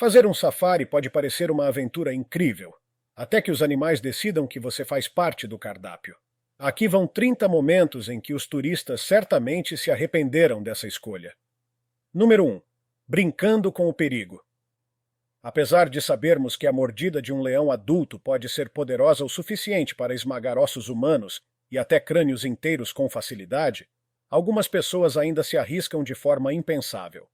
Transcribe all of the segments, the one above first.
Fazer um safari pode parecer uma aventura incrível, até que os animais decidam que você faz parte do cardápio. Aqui vão 30 momentos em que os turistas certamente se arrependeram dessa escolha. Número 1. Brincando com o perigo. Apesar de sabermos que a mordida de um leão adulto pode ser poderosa o suficiente para esmagar ossos humanos e até crânios inteiros com facilidade, algumas pessoas ainda se arriscam de forma impensável.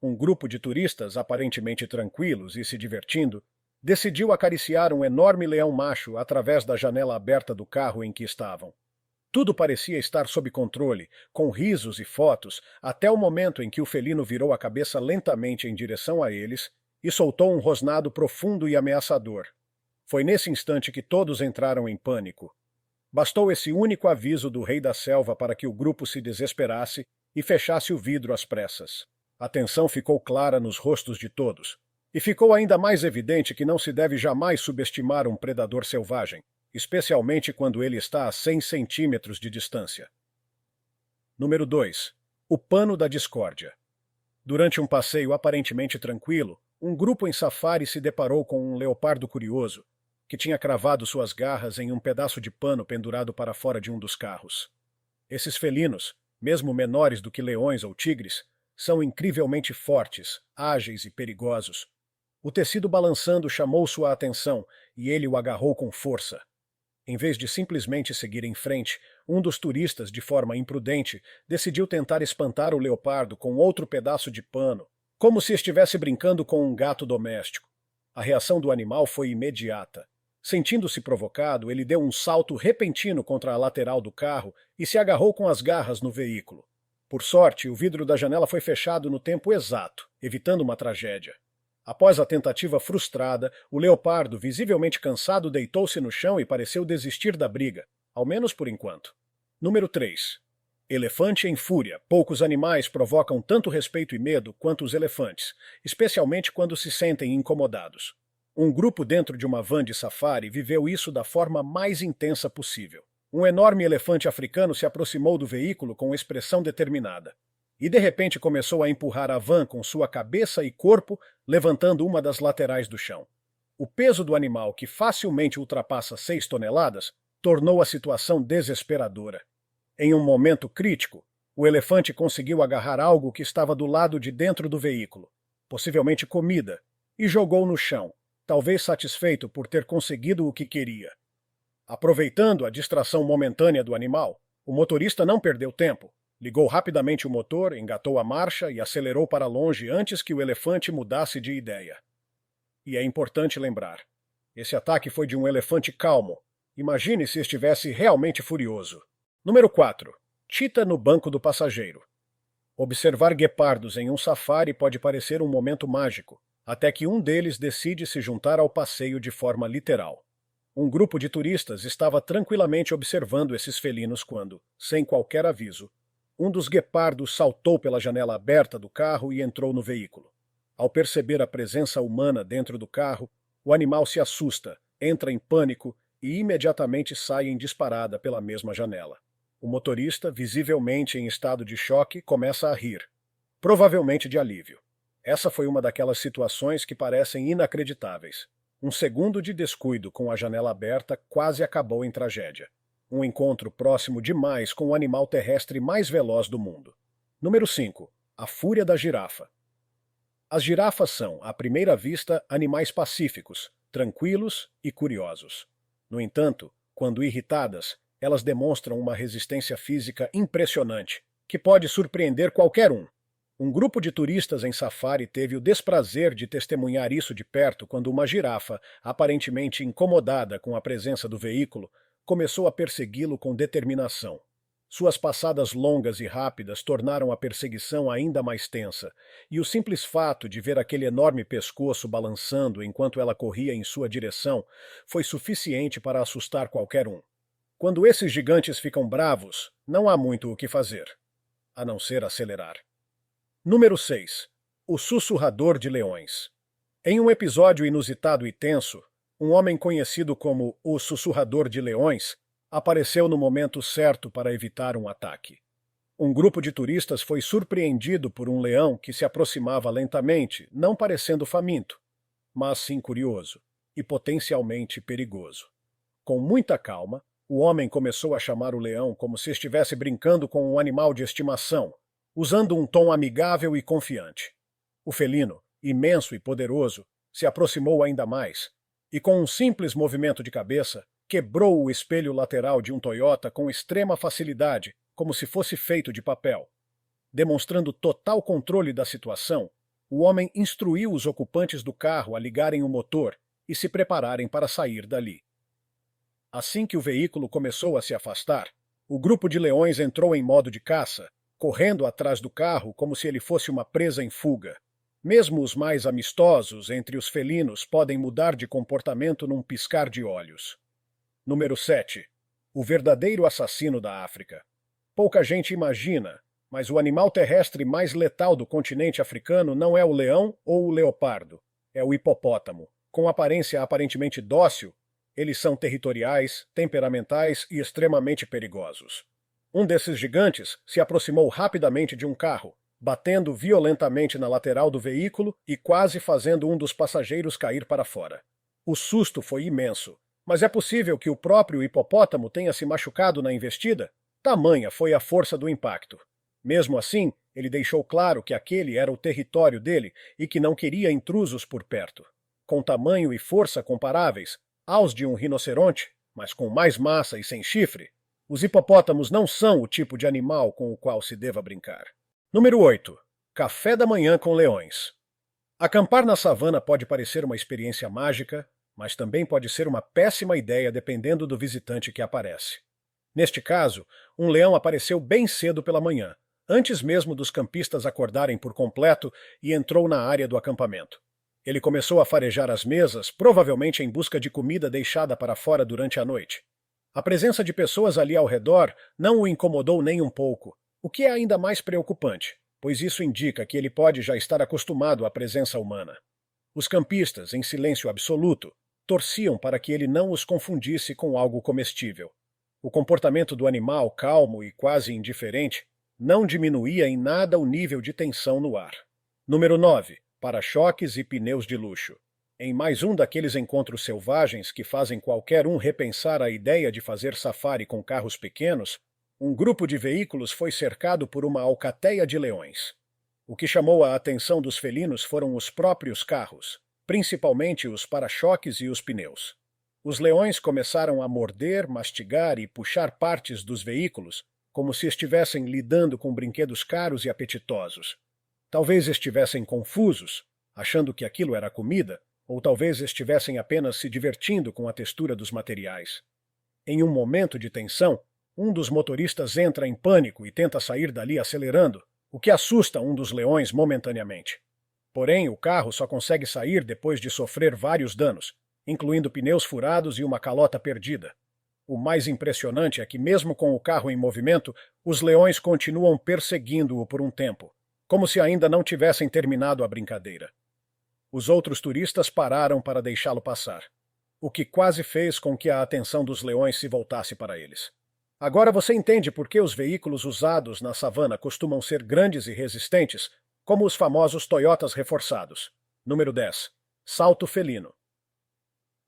Um grupo de turistas aparentemente tranquilos e se divertindo decidiu acariciar um enorme leão macho através da janela aberta do carro em que estavam. Tudo parecia estar sob controle, com risos e fotos, até o momento em que o felino virou a cabeça lentamente em direção a eles e soltou um rosnado profundo e ameaçador. Foi nesse instante que todos entraram em pânico. Bastou esse único aviso do rei da selva para que o grupo se desesperasse e fechasse o vidro às pressas. A tensão ficou clara nos rostos de todos, e ficou ainda mais evidente que não se deve jamais subestimar um predador selvagem, especialmente quando ele está a 100 centímetros de distância. Número 2. O pano da discórdia. Durante um passeio aparentemente tranquilo, um grupo em safari se deparou com um leopardo curioso, que tinha cravado suas garras em um pedaço de pano pendurado para fora de um dos carros. Esses felinos, mesmo menores do que leões ou tigres, são incrivelmente fortes, ágeis e perigosos. O tecido balançando chamou sua atenção e ele o agarrou com força. Em vez de simplesmente seguir em frente, um dos turistas, de forma imprudente, decidiu tentar espantar o leopardo com outro pedaço de pano, como se estivesse brincando com um gato doméstico. A reação do animal foi imediata. Sentindo-se provocado, ele deu um salto repentino contra a lateral do carro e se agarrou com as garras no veículo. Por sorte, o vidro da janela foi fechado no tempo exato, evitando uma tragédia. Após a tentativa frustrada, o leopardo, visivelmente cansado, deitou-se no chão e pareceu desistir da briga, ao menos por enquanto. Número 3. Elefante em fúria. Poucos animais provocam tanto respeito e medo quanto os elefantes, especialmente quando se sentem incomodados. Um grupo dentro de uma van de safari viveu isso da forma mais intensa possível. Um enorme elefante africano se aproximou do veículo com expressão determinada. E de repente começou a empurrar a van com sua cabeça e corpo, levantando uma das laterais do chão. O peso do animal, que facilmente ultrapassa 6 toneladas, tornou a situação desesperadora. Em um momento crítico, o elefante conseguiu agarrar algo que estava do lado de dentro do veículo, possivelmente comida, e jogou no chão, talvez satisfeito por ter conseguido o que queria. Aproveitando a distração momentânea do animal, o motorista não perdeu tempo. Ligou rapidamente o motor, engatou a marcha e acelerou para longe antes que o elefante mudasse de ideia. E é importante lembrar, esse ataque foi de um elefante calmo. Imagine se estivesse realmente furioso. Número 4. Cheetah no banco do passageiro. Observar guepardos em um safari pode parecer um momento mágico, até que um deles decide se juntar ao passeio de forma literal. Um grupo de turistas estava tranquilamente observando esses felinos quando, sem qualquer aviso, um dos guepardos saltou pela janela aberta do carro e entrou no veículo. Ao perceber a presença humana dentro do carro, o animal se assusta, entra em pânico e imediatamente sai em disparada pela mesma janela. O motorista, visivelmente em estado de choque, começa a rir, provavelmente de alívio. Essa foi uma daquelas situações que parecem inacreditáveis. Um segundo de descuido com a janela aberta quase acabou em tragédia. Um encontro próximo demais com o animal terrestre mais veloz do mundo. Número 5. A fúria da girafa. As girafas são, à primeira vista, animais pacíficos, tranquilos e curiosos. No entanto, quando irritadas, elas demonstram uma resistência física impressionante, que pode surpreender qualquer um. Um grupo de turistas em safari teve o desprazer de testemunhar isso de perto quando uma girafa, aparentemente incomodada com a presença do veículo, começou a persegui-lo com determinação. Suas passadas longas e rápidas tornaram a perseguição ainda mais tensa, e o simples fato de ver aquele enorme pescoço balançando enquanto ela corria em sua direção foi suficiente para assustar qualquer um. Quando esses gigantes ficam bravos, não há muito o que fazer, a não ser acelerar. Número 6. O sussurrador de leões. Em um episódio inusitado e tenso, um homem conhecido como o sussurrador de leões apareceu no momento certo para evitar um ataque. Um grupo de turistas foi surpreendido por um leão que se aproximava lentamente, não parecendo faminto, mas sim curioso e potencialmente perigoso. Com muita calma, o homem começou a chamar o leão como se estivesse brincando com um animal de estimação, usando um tom amigável e confiante. O felino, imenso e poderoso, se aproximou ainda mais e, com um simples movimento de cabeça, quebrou o espelho lateral de um Toyota com extrema facilidade, como se fosse feito de papel. Demonstrando total controle da situação, o homem instruiu os ocupantes do carro a ligarem o motor e se prepararem para sair dali. Assim que o veículo começou a se afastar, o grupo de leões entrou em modo de caça, correndo atrás do carro como se ele fosse uma presa em fuga. Mesmo os mais amistosos entre os felinos podem mudar de comportamento num piscar de olhos. Número 7. O verdadeiro assassino da África. Pouca gente imagina, mas o animal terrestre mais letal do continente africano não é o leão ou o leopardo, é o hipopótamo. Com aparência aparentemente dócil, eles são territoriais, temperamentais e extremamente perigosos. Um desses gigantes se aproximou rapidamente de um carro, batendo violentamente na lateral do veículo e quase fazendo um dos passageiros cair para fora. O susto foi imenso, mas é possível que o próprio hipopótamo tenha se machucado na investida? Tamanha foi a força do impacto. Mesmo assim, ele deixou claro que aquele era o território dele e que não queria intrusos por perto. Com tamanho e força comparáveis aos de um rinoceronte, mas com mais massa e sem chifre, os hipopótamos não são o tipo de animal com o qual se deva brincar. Número 8. Café da manhã com leões. Acampar na savana pode parecer uma experiência mágica, mas também pode ser uma péssima ideia dependendo do visitante que aparece. Neste caso, um leão apareceu bem cedo pela manhã, antes mesmo dos campistas acordarem por completo, e entrou na área do acampamento. Ele começou a farejar as mesas, provavelmente em busca de comida deixada para fora durante a noite. A presença de pessoas ali ao redor não o incomodou nem um pouco, o que é ainda mais preocupante, pois isso indica que ele pode já estar acostumado à presença humana. Os campistas, em silêncio absoluto, torciam para que ele não os confundisse com algo comestível. O comportamento do animal, calmo e quase indiferente, não diminuía em nada o nível de tensão no ar. Número 9. Para-choques e pneus de luxo. Em mais um daqueles encontros selvagens que fazem qualquer um repensar a ideia de fazer safari com carros pequenos, um grupo de veículos foi cercado por uma alcateia de leões. O que chamou a atenção dos felinos foram os próprios carros, principalmente os para-choques e os pneus. Os leões começaram a morder, mastigar e puxar partes dos veículos, como se estivessem lidando com brinquedos caros e apetitosos. Talvez estivessem confusos, achando que aquilo era comida, ou talvez estivessem apenas se divertindo com a textura dos materiais. Em um momento de tensão, um dos motoristas entra em pânico e tenta sair dali acelerando, o que assusta um dos leões momentaneamente. Porém, o carro só consegue sair depois de sofrer vários danos, incluindo pneus furados e uma calota perdida. O mais impressionante é que, mesmo com o carro em movimento, os leões continuam perseguindo-o por um tempo, como se ainda não tivessem terminado a brincadeira. Os outros turistas pararam para deixá-lo passar, o que quase fez com que a atenção dos leões se voltasse para eles. Agora você entende por que os veículos usados na savana costumam ser grandes e resistentes, como os famosos Toyotas reforçados. Número 10. Salto felino.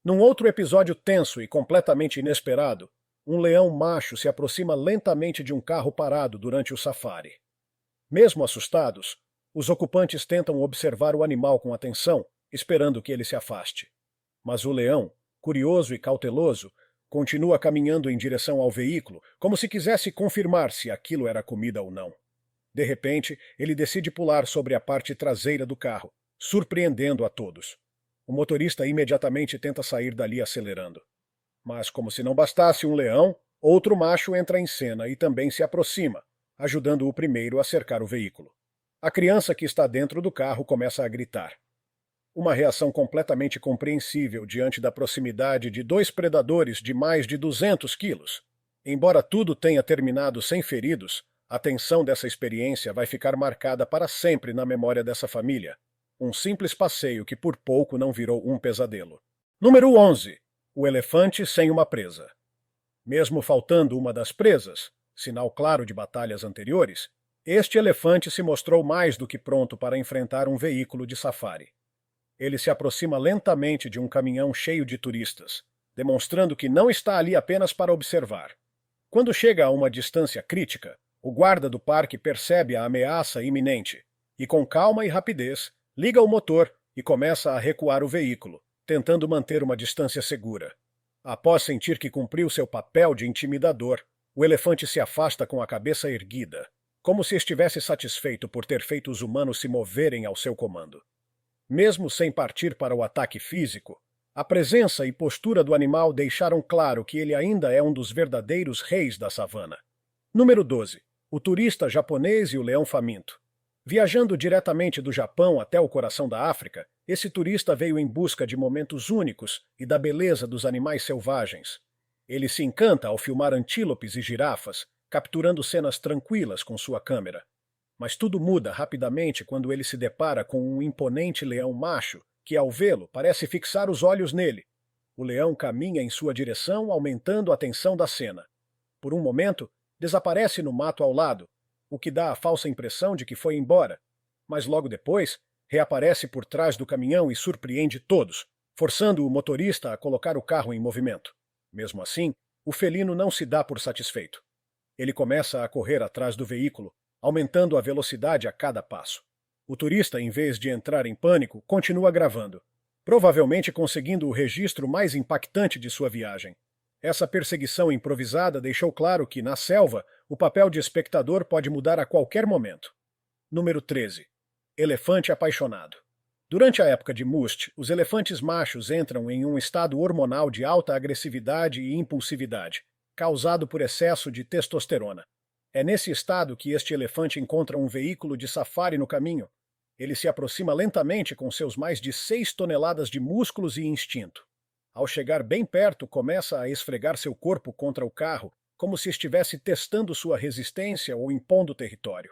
Num outro episódio tenso e completamente inesperado, um leão macho se aproxima lentamente de um carro parado durante o safari. Mesmo assustados, os ocupantes tentam observar o animal com atenção, esperando que ele se afaste. Mas o leão, curioso e cauteloso, continua caminhando em direção ao veículo, como se quisesse confirmar se aquilo era comida ou não. De repente, ele decide pular sobre a parte traseira do carro, surpreendendo a todos. O motorista imediatamente tenta sair dali acelerando. Mas, como se não bastasse um leão, outro macho entra em cena e também se aproxima, ajudando o primeiro a cercar o veículo. A criança que está dentro do carro começa a gritar. Uma reação completamente compreensível diante da proximidade de dois predadores de mais de 200 quilos. Embora tudo tenha terminado sem feridos, a tensão dessa experiência vai ficar marcada para sempre na memória dessa família. Um simples passeio que por pouco não virou um pesadelo. Número 11. O elefante sem uma presa. Mesmo faltando uma das presas, sinal claro de batalhas anteriores, este elefante se mostrou mais do que pronto para enfrentar um veículo de safari. Ele se aproxima lentamente de um caminhão cheio de turistas, demonstrando que não está ali apenas para observar. Quando chega a uma distância crítica, o guarda do parque percebe a ameaça iminente e, com calma e rapidez, liga o motor e começa a recuar o veículo, tentando manter uma distância segura. Após sentir que cumpriu seu papel de intimidador, o elefante se afasta com a cabeça erguida, como se estivesse satisfeito por ter feito os humanos se moverem ao seu comando. Mesmo sem partir para o ataque físico, a presença e postura do animal deixaram claro que ele ainda é um dos verdadeiros reis da savana. Número 12. O turista japonês e o leão faminto. Viajando diretamente do Japão até o coração da África, esse turista veio em busca de momentos únicos e da beleza dos animais selvagens. Ele se encanta ao filmar antílopes e girafas, capturando cenas tranquilas com sua câmera. Mas tudo muda rapidamente quando ele se depara com um imponente leão macho que, ao vê-lo, parece fixar os olhos nele. O leão caminha em sua direção, aumentando a tensão da cena. Por um momento, desaparece no mato ao lado, o que dá a falsa impressão de que foi embora, mas logo depois reaparece por trás do caminhão e surpreende todos, forçando o motorista a colocar o carro em movimento. Mesmo assim, o felino não se dá por satisfeito. Ele começa a correr atrás do veículo, aumentando a velocidade a cada passo. O turista, em vez de entrar em pânico, continua gravando, provavelmente conseguindo o registro mais impactante de sua viagem. Essa perseguição improvisada deixou claro que, na selva, o papel de espectador pode mudar a qualquer momento. Número 13. Elefante apaixonado. Durante a época de Must, os elefantes machos entram em um estado hormonal de alta agressividade e impulsividade, causado por excesso de testosterona. É nesse estado que este elefante encontra um veículo de safari no caminho. Ele se aproxima lentamente com seus mais de 6 toneladas de músculos e instinto. Ao chegar bem perto, começa a esfregar seu corpo contra o carro, como se estivesse testando sua resistência ou impondo território.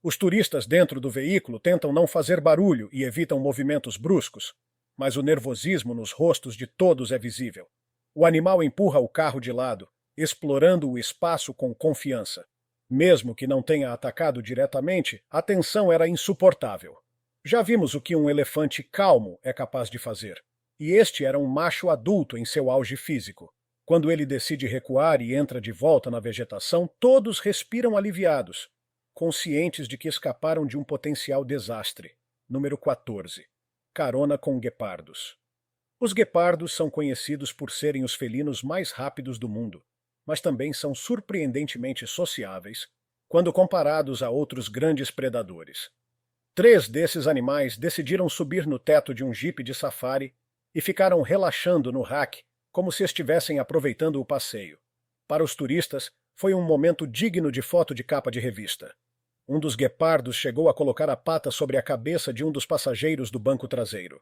Os turistas dentro do veículo tentam não fazer barulho e evitam movimentos bruscos, mas o nervosismo nos rostos de todos é visível. O animal empurra o carro de lado, explorando o espaço com confiança. Mesmo que não tenha atacado diretamente, a tensão era insuportável. Já vimos o que um elefante calmo é capaz de fazer. E este era um macho adulto em seu auge físico. Quando ele decide recuar e entra de volta na vegetação, todos respiram aliviados, conscientes de que escaparam de um potencial desastre. Número 14. Carona com guepardos. Os guepardos são conhecidos por serem os felinos mais rápidos do mundo, mas também são surpreendentemente sociáveis quando comparados a outros grandes predadores. 3 desses animais decidiram subir no teto de um jipe de safari e ficaram relaxando no rack como se estivessem aproveitando o passeio. Para os turistas, foi um momento digno de foto de capa de revista. Um dos guepardos chegou a colocar a pata sobre a cabeça de um dos passageiros do banco traseiro.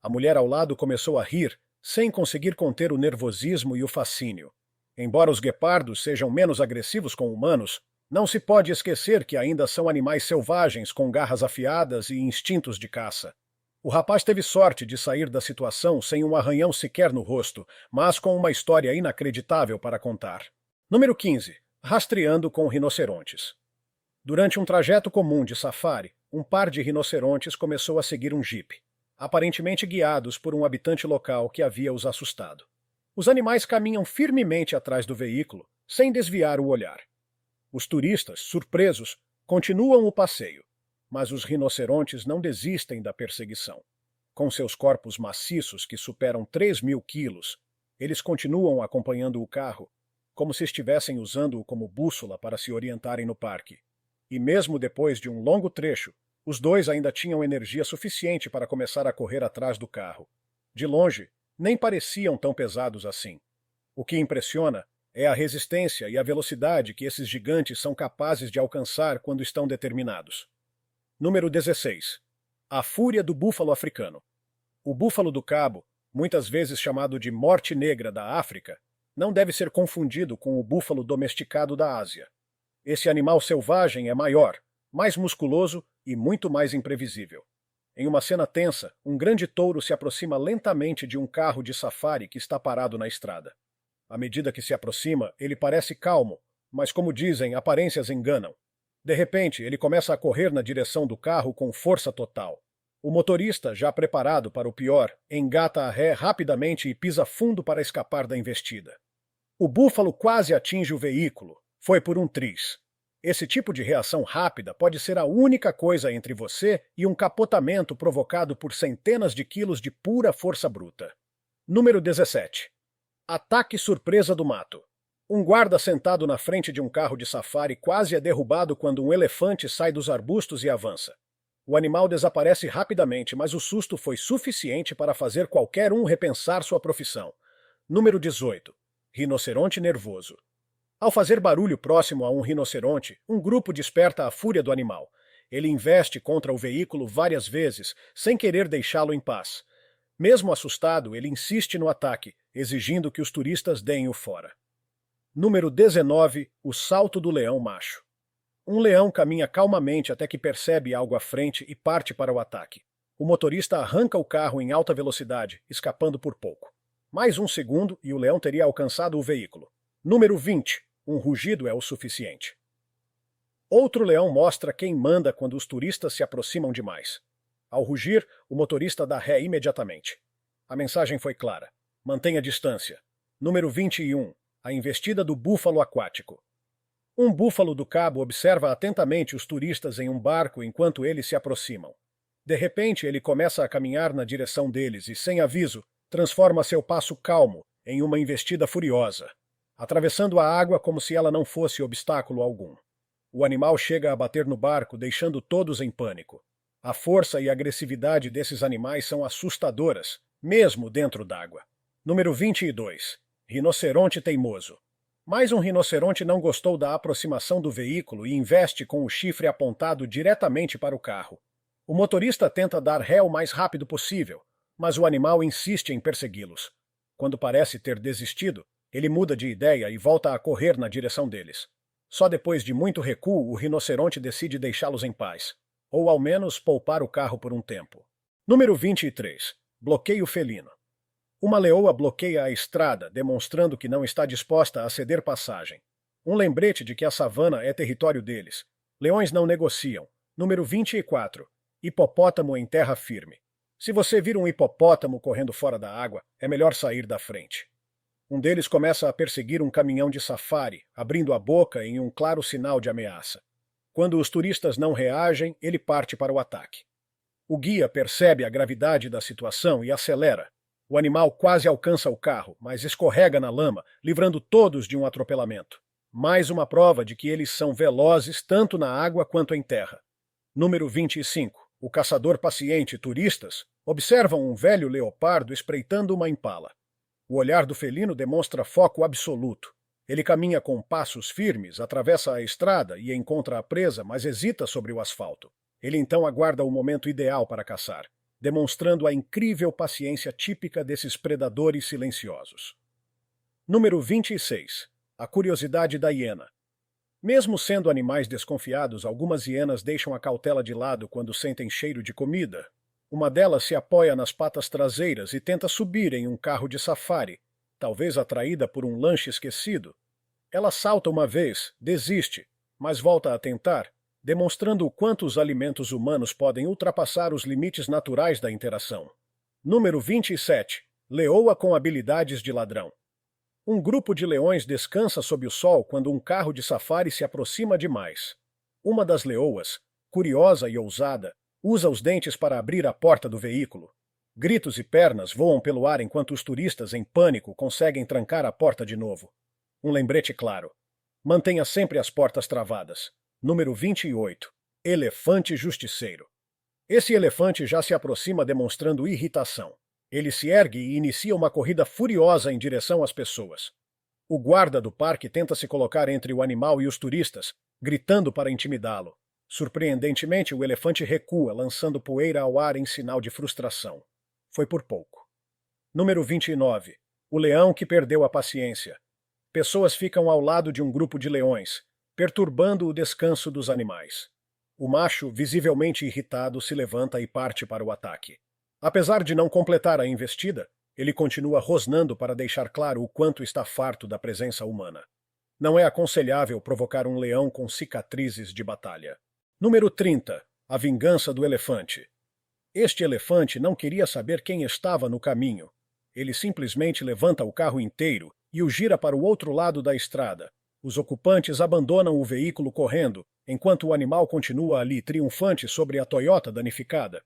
A mulher ao lado começou a rir, sem conseguir conter o nervosismo e o fascínio. Embora os guepardos sejam menos agressivos com humanos, não se pode esquecer que ainda são animais selvagens com garras afiadas e instintos de caça. O rapaz teve sorte de sair da situação sem um arranhão sequer no rosto, mas com uma história inacreditável para contar. Número 15. Rastreando com rinocerontes. Durante um trajeto comum de safari, um par de rinocerontes começou a seguir um jipe, aparentemente guiados por um habitante local que havia os assustado. Os animais caminham firmemente atrás do veículo, sem desviar o olhar. Os turistas, surpresos, continuam o passeio, mas os rinocerontes não desistem da perseguição. Com seus corpos maciços que superam 3.000 quilos, eles continuam acompanhando o carro, como se estivessem usando-o como bússola para se orientarem no parque. E mesmo depois de um longo trecho, os dois ainda tinham energia suficiente para começar a correr atrás do carro. De longe, nem pareciam tão pesados assim. O que impressiona é a resistência e a velocidade que esses gigantes são capazes de alcançar quando estão determinados. Número 16. A fúria do búfalo africano. O búfalo do cabo, muitas vezes chamado de morte negra da África, não deve ser confundido com o búfalo domesticado da Ásia. Esse animal selvagem é maior, mais musculoso e muito mais imprevisível. Em uma cena tensa, um grande touro se aproxima lentamente de um carro de safari que está parado na estrada. À medida que se aproxima, ele parece calmo, mas como dizem, aparências enganam. De repente, ele começa a correr na direção do carro com força total. O motorista, já preparado para o pior, engata a ré rapidamente e pisa fundo para escapar da investida. O búfalo quase atinge o veículo. Foi por um triz. Esse tipo de reação rápida pode ser a única coisa entre você e um capotamento provocado por centenas de quilos de pura força bruta. Número 17. Ataque surpresa do mato. Um guarda sentado na frente de um carro de safari quase é derrubado quando um elefante sai dos arbustos e avança. O animal desaparece rapidamente, mas o susto foi suficiente para fazer qualquer um repensar sua profissão. Número 18. Rinoceronte nervoso. Ao fazer barulho próximo a um rinoceronte, um grupo desperta a fúria do animal. Ele investe contra o veículo várias vezes, sem querer deixá-lo em paz. Mesmo assustado, ele insiste no ataque, exigindo que os turistas deem o fora. Número 19. O salto do leão macho. Um leão caminha calmamente até que percebe algo à frente e parte para o ataque. O motorista arranca o carro em alta velocidade, escapando por pouco. Mais um segundo e o leão teria alcançado o veículo. Número 20. Um rugido é o suficiente. Outro leão mostra quem manda quando os turistas se aproximam demais. Ao rugir, o motorista dá ré imediatamente. A mensagem foi clara. Mantenha distância. Número 21. A investida do búfalo aquático. Um búfalo do cabo observa atentamente os turistas em um barco enquanto eles se aproximam. De repente, ele começa a caminhar na direção deles e, sem aviso, transforma seu passo calmo em uma investida furiosa, atravessando a água como se ela não fosse obstáculo algum. O animal chega a bater no barco, deixando todos em pânico. A força e agressividade desses animais são assustadoras, mesmo dentro d'água. Número 22. Rinoceronte teimoso. Mais um rinoceronte não gostou da aproximação do veículo e investe com o chifre apontado diretamente para o carro. O motorista tenta dar ré o mais rápido possível, mas o animal insiste em persegui-los. Quando parece ter desistido, ele muda de ideia e volta a correr na direção deles. Só depois de muito recuo, o rinoceronte decide deixá-los em paz, ou ao menos poupar o carro por um tempo. Número 23. Bloqueio felino. Uma leoa bloqueia a estrada, demonstrando que não está disposta a ceder passagem. Um lembrete de que a savana é território deles. Leões não negociam. Número 24. Hipopótamo em terra firme. Se você vir um hipopótamo correndo fora da água, é melhor sair da frente. Um deles começa a perseguir um caminhão de safari, abrindo a boca em um claro sinal de ameaça. Quando os turistas não reagem, ele parte para o ataque. O guia percebe a gravidade da situação e acelera. O animal quase alcança o carro, mas escorrega na lama, livrando todos de um atropelamento. Mais uma prova de que eles são velozes tanto na água quanto em terra. Número 25. O caçador paciente e turistas observam um velho leopardo espreitando uma impala. O olhar do felino demonstra foco absoluto. Ele caminha com passos firmes, atravessa a estrada e encontra a presa, mas hesita sobre o asfalto. Ele então aguarda o momento ideal para caçar, demonstrando a incrível paciência típica desses predadores silenciosos. Número 26. A curiosidade da hiena. Mesmo sendo animais desconfiados, algumas hienas deixam a cautela de lado quando sentem cheiro de comida. Uma delas se apoia nas patas traseiras e tenta subir em um carro de safari, talvez atraída por um lanche esquecido. Ela salta uma vez, desiste, mas volta a tentar, demonstrando o quanto os alimentos humanos podem ultrapassar os limites naturais da interação. Número 27. Leoa com habilidades de ladrão. Um grupo de leões descansa sob o sol quando um carro de safari se aproxima demais. Uma das leoas, curiosa e ousada, usa os dentes para abrir a porta do veículo. Gritos e pernas voam pelo ar enquanto os turistas, em pânico, conseguem trancar a porta de novo. Um lembrete claro. Mantenha sempre as portas travadas. Número 28. Elefante justiceiro. Esse elefante já se aproxima demonstrando irritação. Ele se ergue e inicia uma corrida furiosa em direção às pessoas. O guarda do parque tenta se colocar entre o animal e os turistas, gritando para intimidá-lo. Surpreendentemente, o elefante recua, lançando poeira ao ar em sinal de frustração. Foi por pouco. Número 29. O leão que perdeu a paciência. Pessoas ficam ao lado de um grupo de leões, perturbando o descanso dos animais. O macho, visivelmente irritado, se levanta e parte para o ataque. Apesar de não completar a investida, ele continua rosnando para deixar claro o quanto está farto da presença humana. Não é aconselhável provocar um leão com cicatrizes de batalha. Número 30. A vingança do elefante. Este elefante não queria saber quem estava no caminho. Ele simplesmente levanta o carro inteiro e o gira para o outro lado da estrada. Os ocupantes abandonam o veículo correndo, enquanto o animal continua ali triunfante sobre a Toyota danificada.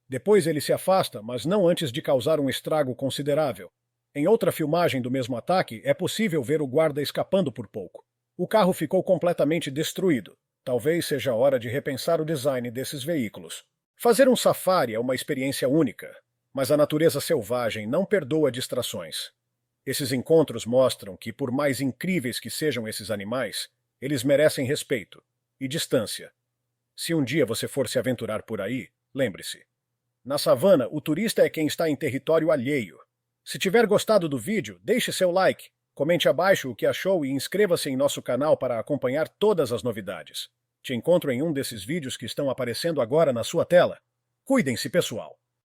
Depois ele se afasta, mas não antes de causar um estrago considerável. Em outra filmagem do mesmo ataque, é possível ver o guarda escapando por pouco. O carro ficou completamente destruído. Talvez seja a hora de repensar o design desses veículos. Fazer um safari é uma experiência única, mas a natureza selvagem não perdoa distrações. Esses encontros mostram que, por mais incríveis que sejam esses animais, eles merecem respeito e distância. Se um dia você for se aventurar por aí, lembre-se: na savana, o turista é quem está em território alheio. Se tiver gostado do vídeo, deixe seu like, comente abaixo o que achou e inscreva-se em nosso canal para acompanhar todas as novidades. Te encontro em um desses vídeos que estão aparecendo agora na sua tela. Cuidem-se, pessoal!